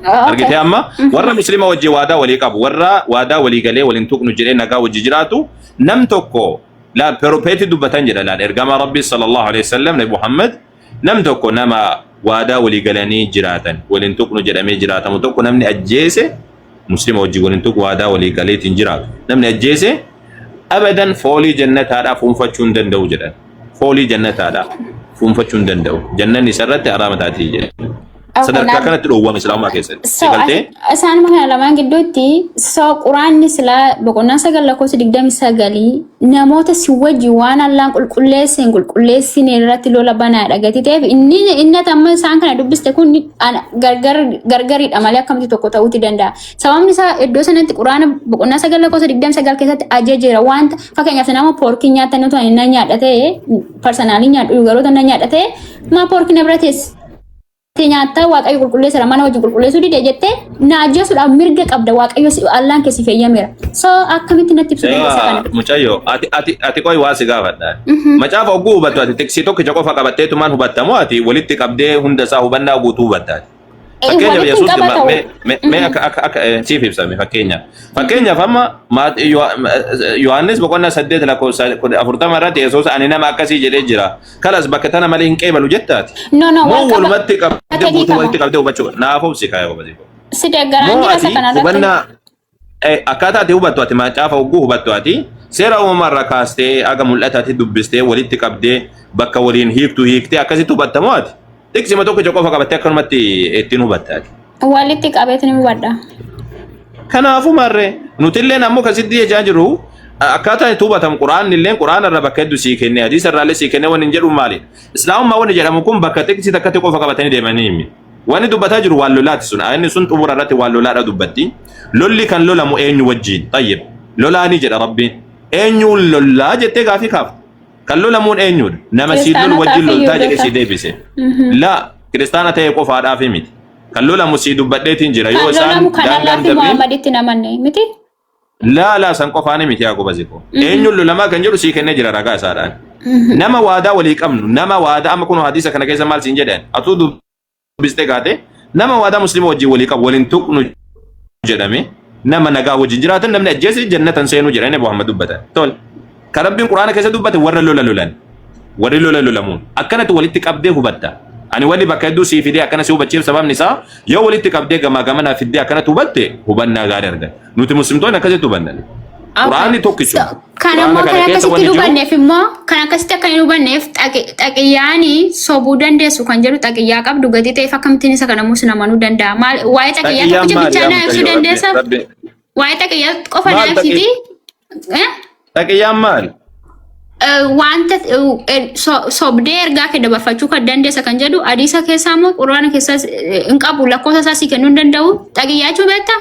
argite amma warra muslima wajji wada wali qabu warra wada wali gale walin tuqnu jire naga wajji jiratu nam tokko la prophet dubatan jira la ergama rabbi sallallahu alaihi wasallam nabi muhammad nam tokko nama wada wali galani jiratan walin tuqnu jedhame jiratamu tokko namni ajjeese muslima wajji walin tuq wada wali galeetin jiratu namni ajjeese abadan fooli jannataadha funfachuun danda'u jedhan fooli jannataadha funfachuun danda'u jannanni sarratti aramataati jedhan sadarkaa kanatti dhoowwame islaamaa keessatti So, sigaltee isaan kana lamaan gidduutti so quraanni silaa boqonnaa 9:29 namoota si wajji waan Allaan qulqulleesseen qulqulleessine irratti lola banaadha gati ta'eef inni amma isaan kana dubbiste kun gargariidha malee akkamitti tokko ta'uuti danda'a. Sababni isaa iddoo sanatti quraana boqonnaa 9:29 keessatti ajajeera wanta fakkeenyaaf nama poorkii nyaatan nuti hin nyaadha ta'e parsanaalii nyaadhu garoota hin nyaadha ta'e maa poorkii na bira teessi. Nyaata waaqayyo qulqulleessara mana wajjin qulqulleessuu dide jettee naajjesuudhaaf mirga qabda waaqayyo Allaan keessi feeyyameera. So akkamitti natti ibsu dandeessa kana? Mucayyoo ati qoy waa si gaafadha. Macaafa oguu hubattu ati tekstii tokkicha qofa qabattee tumaan hubattamu ati walitti qabdee hunda isaa hubannaa guutuu hubatta. Fakkeenyaaf Yesuus mee akka siif ibsame fakkeenyaaf amma Yohaannis boqonnaa 8:40 irratti Yesuus ani nama akkasii jedhee jira. Kalas bakka tana malee hin qeebalu jettaati. Moo walumatti qabdee guutuu walitti qabdee hubachuu naafuu si kaayee hubate. Si deeggaraan jira isa kana hubannaa akkaataa ati hubattu ati macaafa oguu hubattu ati seera uumamarra kaastee aga mul'ataatti dubbistee walitti qabdee bakka waliin hiiktee akkasitti hubattamu ati. Tekstii tokko qofa qabattee akkanumatti ittiin hubattaati. Walitti qabeetu ni hubadha. Kanaafuu marree nuti illee ammoo kasitti jechaa jiru akkaataa itti hubatamu quraanni illee quraana irra bakka hedduu sii kennee hadiisa irraa illee sii kennee waan hin jedhu maali? Islaamummaa waan jedhamu kun bakka tekstii takkatti qofa qabatanii deemanii himi. Waan dubbataa jiru waan lolaati sun inni sun xumura irratti waan lolaadha dubbatti. Lolli kan lolamu eenyu wajjin? Tayyib. Lolaanii jedha Rabbiin. Eenyuun lollaa jettee gaafii kaafte. Kan lolamuun eenyudha? Nama si lolu wajjin loltaa jedhe si deebise. La kiristaana ta'e qofaadhaaf miti. Kan lolamu si dubbadheetiin jira yoo isaan daangaan darbe Muhammaditti namanne miti. La san qofaani miti yaa qobaziko. Eenyuun lolamaa kan jedhu si kennee jira ragaa isaadhaan. Nama waadaa walii qabnu nama waadaa amma kun hadiisa kana keessa maal siin jedhan atuu dubbiste gaate nama waadaa muslima wajjin walii qabu waliin tuqnu jedhame nama nagaa wajjin jiraatan namni ajjeese jannatan seenuu jedhanii Muhammad dubbatan. Tol. Karabbiin quraana keessa dubbate warra lolan warri lolamuun akkanatti walitti qabdee hubatta. Ani wali bakka hedduu sii fidee akkana si hubachiif sababni isaa yoo walitti qabdee gamaa gamanaa fiddee akkanatti hubatte hubannaa gaarii argata. Nuti muslimtoonni akkasitti hubanna. Quraanni tokkicha. Kan ammoo kan akkasitti hubanneef immoo kan akkasitti akka hin hubanneef xaqiyyaanii sobuu dandeessu kan jedhu xaqiyyaa qabdu gadi ta'eef akkamittiin isa kana muus namanuu danda'a. Maal waa'ee xaqiyyaa tokkicha bichaa naa ibsuu dandeessa? Waa'ee xaqiyyaa qofa naa ibsiti? Taqiyyaan maali? Wanta sobdee ergaa kee dabarfachuu kan dandeessa kan jedhu hadiisa keessaa immoo quraana keessaa hin qabu lakkoofsa isaa si kennuu hin danda'u. Xaqiyyaa jechuun beektaa?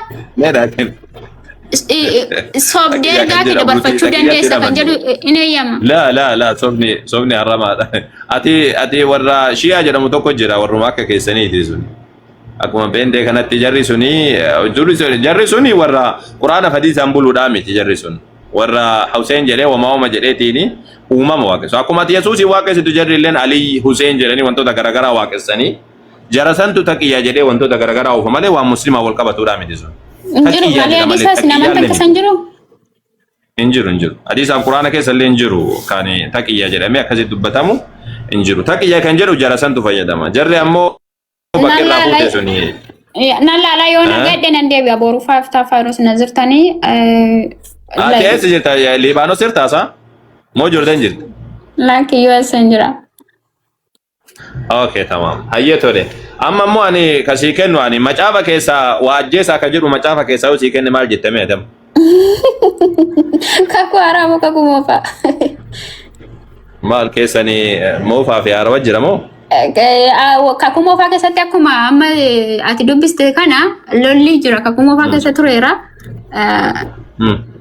Sobdee ergaa kee dabarfachuu dandeessa kan jedhu hin eeyyama. La sobni haramaadha. Ati warra shiyaa jedhamu tokko jira warruma akka keessaniiti sun. Akkuma beendee kanatti jarri suni warra quraana hadiisaan buluudhaa miti jarri sun. Warra Hussein jedhee wamaawama jedheetiini uumama waaqessu. Akkuma Yesuusii waaqessitu jarri illeen Ali Hussein jedhanii wantoota garaagaraa waaqessanii jara santu taqiyyaa jedhee wantoota garaagaraa oofa malee waan muslimaa wal qabatuudhaa miti sun. Injiru malee hadiisaas namoota akkasan jiru? Injiru. Hadiisaan quraana keessa illee injiru kan taqiyyaa jedhamee akkasitti dubbatamu injiru. Taqiyyaa kan jedhu jara santu fayyadama. Jarri ammoo bakka irraa fuute suni. Nallaalaa yoo nagadde nan deebi'a boru 5 faayirus nazirtanii. Ati eessa jirta? Liibaanos jirtaasa? Moo Joordaan jirta? Lakki US jira. Okay, tamam. Hayyee tole. Amma immoo ani kasii kennu ani macaafa keessaa waa ajjeesaa kan jedhu macaafa keessaa yoo sii kenne maal jettee meetam? Kakuu haaraa moo kakuu moofaa? Maal keessanii moofaa fi haaraa jira moo? Kakuu moofaa keessatti akkuma amma ati dubbiste kana lolli jira kakuu moofaa keessa tureera.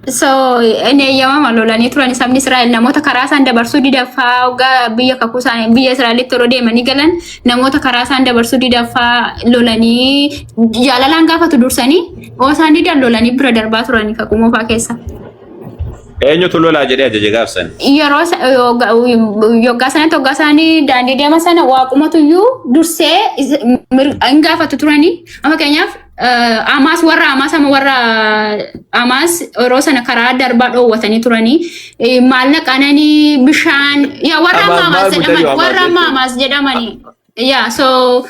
So ene eeyyamama lolanii turan sabni Israa'el namoota karaa isaan dabarsuu didaffaa waggaa biyya kakuu isaanii biyya Israa'elitti yeroo deemanii galan namoota karaa isaan dabarsuu didaffaa lolanii jaalalaan gaafatu dursanii oo isaan didan lolanii bira darbaa turanii kakuu moofaa keessa. Eenyutu lolaa jedhee ajaje gaafsan? Yeroo yoggaa sanatti waggaa isaanii daandii deema sana waaqumatu iyyuu dursee hin gaafatu turanii amma keenyaaf Amas warra Amas yeroo sana karaa darbaa dhoowwatanii turanii maal naqananii bishaan yaa warra Amas jedhamanii yaa so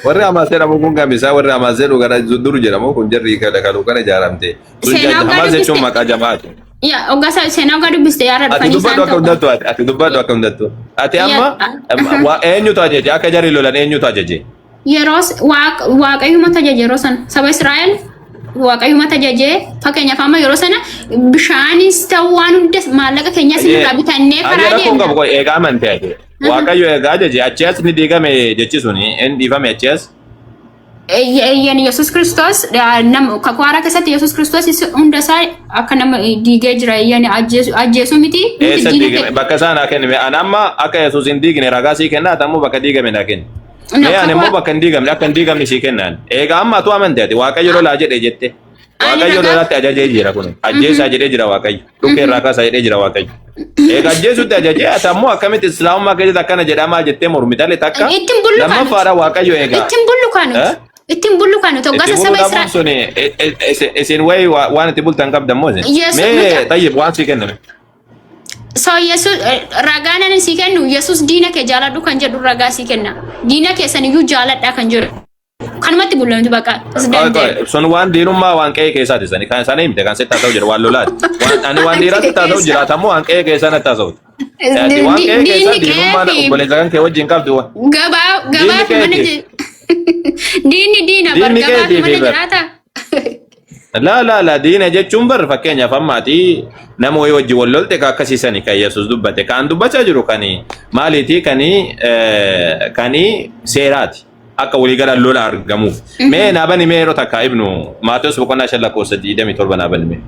warra Amas jedhamu kun gamisa warra Amas jedhu gara duru jedhamu kun jarri kaluu kana ijaaramte Amas jechuun maqaa jamaati. Ya, ogasa seenaa ogaa dubbiste yaara dhufanii isaan tokko. Ati dubbadhu akka hundattu. Ati amma eenyutu ajaje akka jarri lolan eenyutu ajaje? yeroos waaqayyuma tajaajila yeroo sana saba Israa'el waaqayyuma tajaajee fakkeenyaaf amma yeroo sana bishaanis ta'uu waan hundas maallaqa keenya sinirraa bitannee karaa deemna. Kun eegaa amantee waaqayyo eegaa jaje achi as ni diigame jechi suni inni dhiifame achi as. Yesus Kristos kakuu haaraa keessatti Yesus Kristos hunda isaa akka nama diigee jira ajjeesuu miti. Bakka isaan haa kennime an amma akka Yesus hin diigne ragaa sii kennaa ammoo bakka diigame naa kenni. Mee ani immoo bakka hin diigamne akka hin diigamne sii kennaan. Eegaa amma atu amanteeti waaqayyo lolaa jedhe jette. Waaqayyo lolaatti ajajee jira kun ajjeesaa jedhee jira waaqayyo dhukkee irraa kaasaa jedhee jira waaqayyo. Egaa ajjeesutti ajajee ati ammoo akkamitti islaamummaa keessatti akkana jedhamaa jettee mormitale takka lammaffaadha waaqayyo eegaa. Ittiin bullukaanu tokko saba Israa'el. Isin wayi waan itti bultan qabdammoo isin. Mee tayyib waan sii kenname. So Yesus ragaan ani sii kennu Yesus diina kee jaaladhu kan jedhu ragaa sii kenna. Diina keessan iyyuu jaaladhaa kan jedhu. Kanumatti bullamtu bakka. Sun waan diinummaa waan qe'ee keessaati sani kan sana himte kan sitti ta'u jira waan lolaati. Ani waan dhiiraatti ta'u jiraata ammoo waan qe'ee keessan itti ta'u. Waan qe'ee keessa diinummaa obboleessa kan kee wajjin qabdu. Gabaa mana diina bargabaa mana jiraata. La diina jechuun bar fakkeenyaaf ammaati nama wayii wajji wal lolte ka akkasiisani kan Yesus dubbate kan dubbachaa jiru kani maaliiti kani seeraati akka walii galaan lola argamuuf mee naabani mee yeroo takka ibnu Maatewos boqonnaa 5:27 naabani mee.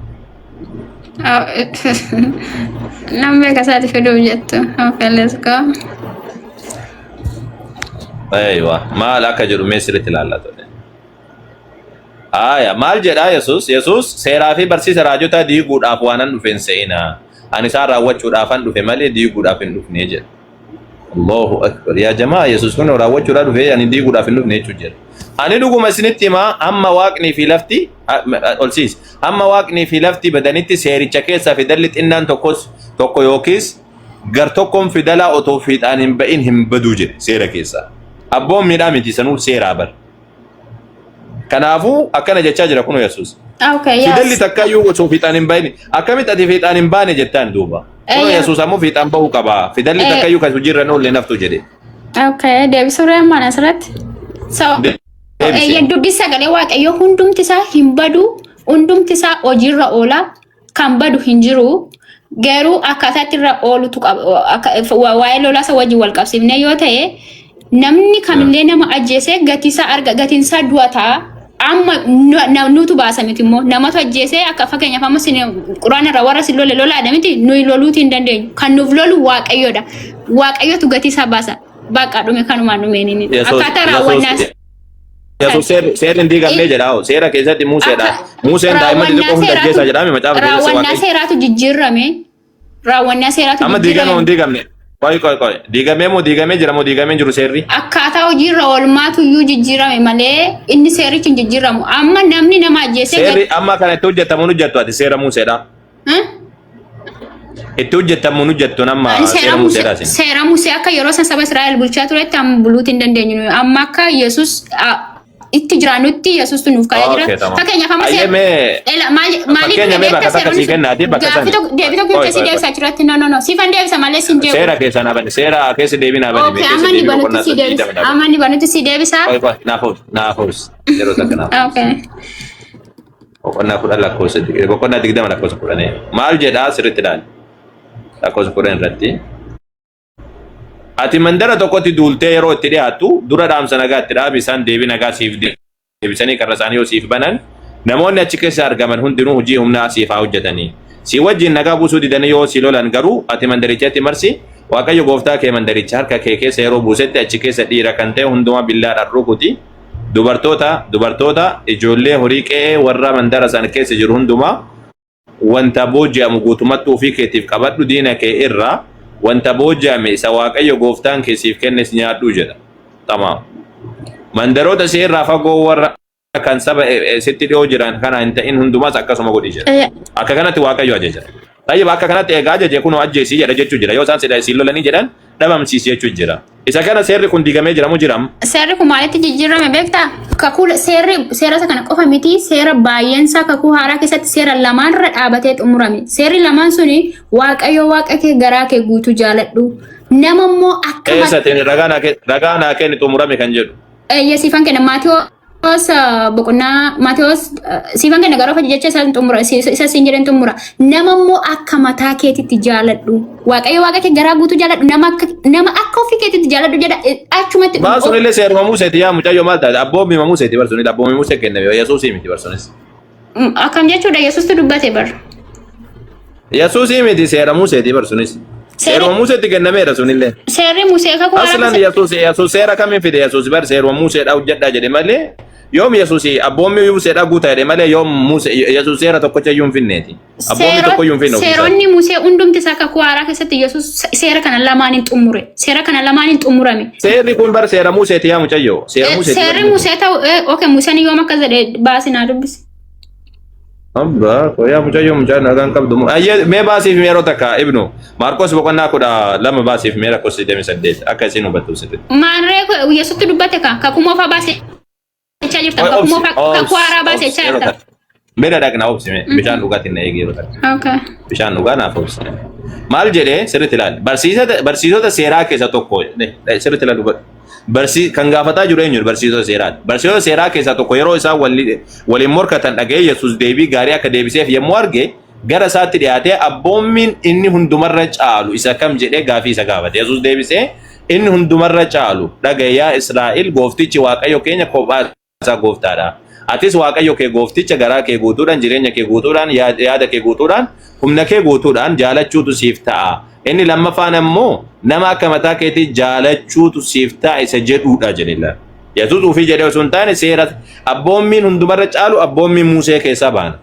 Namni kasaati fedhuu jettu. Okay, let's go. Aywa maal akka jedhu mee sirriitti ilaallatu. Maal jedhaa Yesus seeraa fi barsiisa raajotaa diiguudhaaf waanan dhufeen se'inaa ani isaan raawwachuudhaafan dhufe malee diiguudhaaf hin dhufne jedha. Allahu akbar yaa jamaa Yesus kun raawwachuudhaaf dhufe ani diiguudhaaf hin dhufne jechuudha. Ani dhuguma isinitti himaa amma waaqnii fi lafti olsiis amma waaqnii fi lafti badanitti seericha keessaa fidalli xinnaan tokko yookiis gar tokkoon fidalaa otoo fiixaan hin ba'in hin baduu jedhe seera keessaa. Abboon miidhaa miti sanuu seeraa bar. Kanaafuu akkana jechaa jira kun Yesus. Fidalli takkaayyuu osoo fiixaan hin bahin akkamitti ati fiixaan hin baane jettaan duuba. Kun Yesus ammoo fiixaan bahuu qaba. Fidalli takkaayyuu kan hojii irra oollee naftu jedhe. Deebisuu reemaan asirratti. Dubbi sagalee waaqayyoo hundumti isaa hin badu hundumti isaa hojiirra oola kan badu hin jiru. Garuu akkaataatti irra oolutu waa'ee lolaasa wajjin wal qabsiifne yoo ta'e namni kamillee nama ajjeesee gatiin isaa du'ataa. Amma nutu baasa miti immoo namatu ajjeesee akka fakkeenyaaf amma quraana irraa warra sin lola lolaa miti nuyi loluutii hin dandeenyu kan nuuf lolu waaqayyoodha. Waaqayyootu gatii isaa baasa bakka dhume kanumaan dhumeen akkaataa raawwannaas. Yesus seerri hin diigamne jedha seera keessatti Museedha. Museen daa'imman xixiqqoo hunda ajjeesaa jedhame macaafa keessatti raawwannaa seeraatu jijjiirrame. Raawwannaa seeraatu amma diigame hin diigamne. Koi. Diigamee moo diigamee jira moo diigamee jiru seerri? Akkaataa hojiirra oolmaatu iyyuu jijjiirame malee inni seerichi hin jijjiiramu. Amma namni nama ajjeesee seerri amma kana itti hojjetamu hojjettu ati seera Museedha. Itti hojjetamu hojjettu nama seera Museedha. Seera Musee akka yeroo san saba Israa'el bulchaa turetti amma buluuti hin dandeenyu. Amma akka Yesus itti jiraanutti Yesustu nuuf kaa'ee jira. Fakkeenyaaf amma maaliif bakka takka sii kennaati bakka sana. Deebii tokko keessi deebisaa jiratti no siifan deebisa malee sin deebisu. Seera keessa naabani seera keessa deebinaa bani. Amma ni banutti si deebisa. Amma ni banutti si deebisa. Naafus yeroo takka naafus. Boqonnaa 10 lakkoofsa boqonnaa 20 lakkoofsa 10 maal jedhaa sirriitti ilaali lakkoofsa 10 irratti. Ati mandara tokkotti duultee yeroo itti dhiyaattu dura dhaamsa nagaa itti dhaabi isaan deebii nagaa siif deebisanii karra isaanii yoo siif banan namoonni achi keessa argaman hundinuu hojii humnaa siif haa hojjetanii. Si wajjin nagaa buusuu didanii yoo si lolan garuu ati mandarichatti marsi Waaqayyo gooftaa kee mandaricha harka kee keessa yeroo buusetti achi keessa dhiira kan ta'e hundumaa billaadhaan rukuti. Dubartoota ijoollee horii qe'ee warra mandara sana keessa jiru hundumaa wanta booji'amu guutumatti ofii keetiif qabadhu diina kee irraa. Wanta booji'ame isa Waaqayyo gooftaan keessiif kennes nyaadhu jedha. Tamaam. Mandaroota seerraa fagoo warra kan saba sitti dhiyoo jiran kana hin ta'in hundumaas akkasuma godhi jedha. Akka kanatti Waaqayyo ajaja. Tayyib akka kanatti egaa ajaje kun ajjeesii jedha jechuu jira. Yoo isaan siin lolanii jedhan dhabamsiisi jechuu jira. Isa kana seerri kun diigamee jiramu jiram. Seerri kun maalitti jijjiirame beektaa? Kakuu seera isa kana qofa miti seera baay'eensaa kakuu haaraa keessatti seera lamaan irra dhaabatee xumurame. Seerri lamaan suni Waaqayyo Waaqa kee garaa kee guutuu jaaladhu. Nama immoo akka eessatiin ragaa naa kenni xumurame kan jedhu. Siifan kenna Maatiyos boqonnaa Maatiyos siifan kenna garuu hojii jecha isaan xumura isa siin jedhan xumura nama immoo akka mataa keetitti jaaladhu waaqayyo waaqa kee garaa guutuu jaaladhu nama akka ofii keetitti jaaladhu jedha achumatti. Baasuun illee seeruma Museeti yaa mucayyoo maal taate abboommii Museeti barsuun abboommii Musee kenname Yesuusii miti barsuunis. Akkam jechuudha Yesuustu dubbate bar. Yesuusii miti seera Museeti barsuunis. Seeruma Museetti kennameera sunillee. Seerri Musee kakuu Aslan Yesuus seera kamiin fide Yesuus bar seeruma Museedhaa hojjedhaa jedhe malee yoom Yesuus abboommii Museedhaa guutaa jedhe malee yoom Yesuus seera tokkocha iyyuu hin finneeti. Abboommii tokko iyyuu hin finne. Seeronni Musee hundumti isaa kakuu haaraa keessatti Yesuus seera kana lamaaniin xumure. Seera kana lamaaniin xumurame. Seerri kun bar seera Museeti yaa mucayyoo. Seerri Musee ta'u okay Museen yoom akka jedhe baasinaa dubbisi. Abba, koya mucayyoo mucaa nagaan qabdu. Ayyee mee baasiif meeroo takka ibnu. Maarkos boqonnaa 12 baasiif meera kos 28 akka isin hubattu sitte. Maarree Yesuutti dubbate kakuma fa baasee jechaa jirta kakuma fa kakuu haaraa baasee jechaa jirta. Meera dhaqna obsime bishaan dhugaatiin na eegee jirta. Okay. Bishaan dhugaa naaf obsime. Maal jedhee sirriitti ilaali. Barsiisota seeraa keessa tokko sirriitti ilaali. Kan gaafataa jiru eenyu barsiisota seeraati. Barsiisota seeraa keessaa tokko yeroo isaan waliin morkatan dhaga'ee Yesuus deebii gaarii akka deebiseef yommuu arge gara isaatti dhiyaatee abboommiin inni hundumarra caalu isa kam jedhee gaafii isa gaafate. Yesuus deebisee inni hundumarra caalu dhaga'e yaa Israa'el gooftichi Waaqayyo keenya kophaa isaa gooftaadha. Atis Waaqayyo kee goofticha garaa kee guutuudhaan jireenya kee guutuudhaan yaada kee guutuudhaan humna kee guutuudhaan jaalachuutu siif ta'a. Inni lammaffaan ammoo nama akka mataa keetii jaalachuutu siif ta'a isa jedhuudha jedhela. Yesuus ofii jedhee osoo hin taane seera abboommiin hundumarra caalu abboommiin Musee keessaa baana.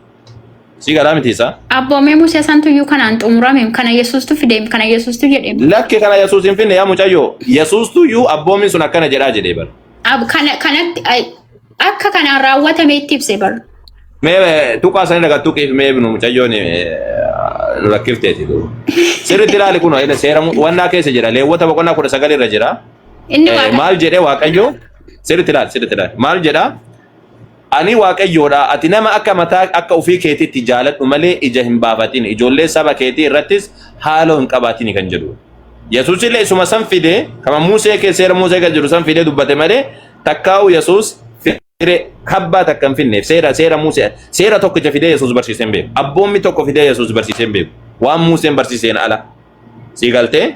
Si garaa miti isaa? Abboommiin Musee santu iyyuu kanaan xumurame kana Yesuustu fide kana Yesuustu jedhee. Lakke kana Yesuus hin finne yaa mucayyoo. Yesuustu iyyuu abboommiin sun akkana jedhaa jedhee bara. Kanatti akka kanaan raawwatame itti ibse bara. Mee tuqaa sanii dhagattuu qiif mee ibnu mucayyoon rakkifteeti. Sirriitti ilaali kun seera wannaa keessa jira. Leewwota boqonnaa 19 irra jira. Maal jedhee Waaqayyo sirriitti ilaali. Maal jedhaa? Ani Waaqayyoodha. Ati nama akka mataa akka ofii keetiitti jaaladhu malee ija hin baafatin. Ijoollee saba keetii irrattis haaloo hin qabaatin kan jedhu. Yesuus illee isuma san fidee kama Musee keessa seera Musee keessa jiru san fidee dubbate malee takkaa'u Yesuus kabbaa takka hin finneef seera Musee seera tokkicha fidee Yesuus barsiisee hin beeku. Abboommi tokko fidee Yesuus barsiisee hin beeku. Waan Museen barsiiseen ala. Si galtee?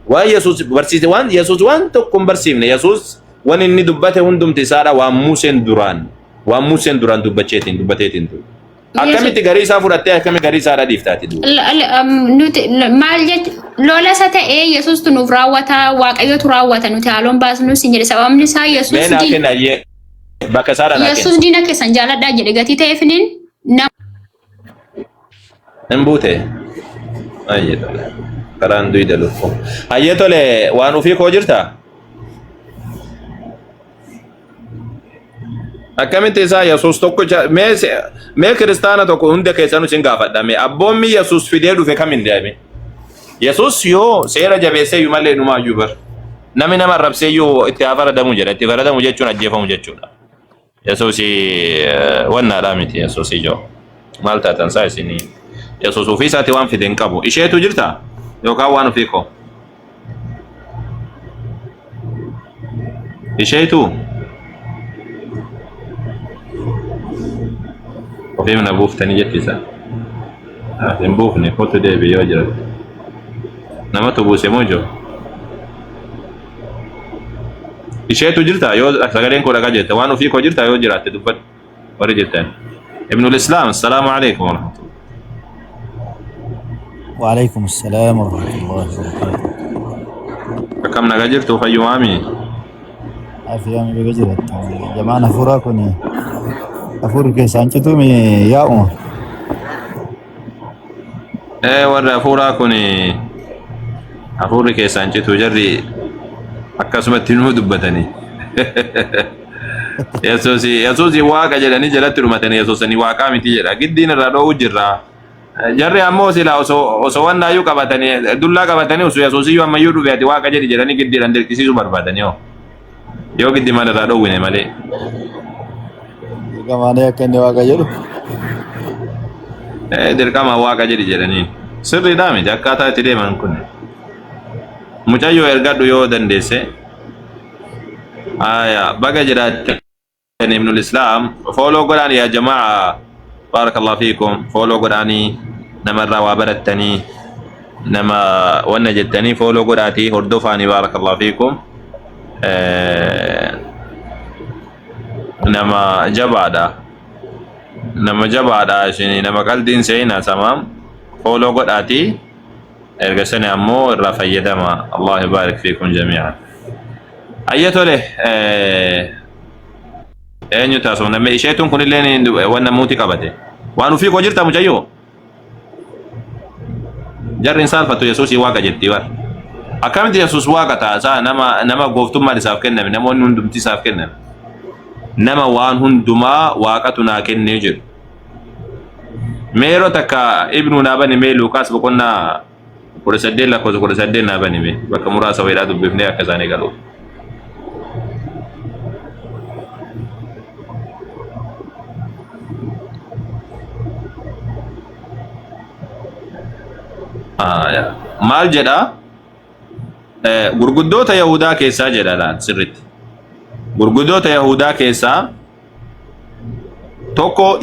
Waan Yesuus barsiise waan Yesuus waan tokko hin barsiifne. Yesuus waan inni dubbate hundumti isaadha waan Museen duraan dubbateetiin. Akkamitti garii isaa fudhattee akkamitti garii isaa dhiiftaati? Nuti maal jechuudha lola isa ta'ee Yesuustu nuuf raawwata Waaqayyotu raawwata nuti haaloon baasnu sin jedhe sababni isaa Yesuus bakka isaadha laakeen. Yesuus diina keessan jaaladhaa jedhe gatii ta'eefiniin hin buute. Ayyee tole karaan duyda luffoo. Ayyee tole waan ofii koo jirtaa? Akkamitti isaa Yesuus tokko mee kiristaana tokko hunda keessanuu sin gaafadhame abboommi Yesuus fidee dhufe kamiin deeme? Yesuus yoo seera jabeessee iyyuu malee dhumaayyuu bar namni nama arrabsee iyyuu itti faradamuu jedha. Itti faradamuu jechuun ajjeefamu jechuudha. Yesuus wannaadhaa miti Yesuus ijoo maal taatan isaa isinii Yesuus ofii isaatti waan fide hin qabu. Isheetu jirtaa yookaan waan ofii koo? Isheetu ofii mana buuftanii jettisa. Hin buufne kootu deebi'ee yoo jira. Namatu buuse moo ijoo? Isheetu jirta yoo sagaleen koo dhagaa jette waan ofii koo jirta yoo jiraatte dubbadhu warri jettan. Ibnul Islaam assalaamu alaikum warahmatullahi. وعليكم السلام ورحمة الله وبركاته. Akkam nagaa jirtu fayyumaami? عافية من بجرة جماعة فراكني أفور كيسان تتومي يا أمه. Warra afuuraa kun afuurri keessaan citu jarri akkasumatti nuu dubbatanii. Yesuus waaqa jedhanii jalatti dhumatanii Yesuusanii waaqaa miti jedha. Giddiin irraa dhoowwu jirra. Jarri ammoo silaa osoo wannaayyuu qabatanii dullaa qabatanii osoo Yesuusiyyuu ammayyuu dhufe ati waaqa jedhi jedhanii giddiidhaan dirqisiisuu barbaadanii yoo giddi mana irraa dhoowwine malee. Gamaanee akka inni waaqa jedhu. Dirqama waaqa jedhi jedhanii sirriidhaa miti akkaataa itti deeman kun mucayyoo ergadhu yoo dandeesse بقى جرات ابن الإسلام فولو قرآن يا جماعة بارك الله فيكم فولو قرآني نمر وابرتني نما ونجتني فولو قرآتي هردفاني بارك الله فيكم نما جبادا نما جبادا شيني نما قلدين سينا تمام فولو قرآتي ارقسني أمو الرفيدما الله يبارك فيكم جميعا أيتو له eenyu taasoo namni isheetun kunillee waan namooti qabate waan ufii koo jirta mucayyoo jarri insaan fattu yesuusii waaqa jetti war akkamitti yesuus waaqa taasaa nama gooftummaan isaaf kenname namoonni hundumti isaaf kenname nama waan hundumaa waaqatu naa kennee jedhu meeroo takka ibnu naa bani mee luukaas boqonnaa 18 lakkoofsa 18 naa bani mee bakka muraasa wayiidhaa dubbifnee akka isaanii galuuf maal jedha gurguddoota yahudaa keessaa jedha laal sirritti gurguddoota yahudaa keessaa tokko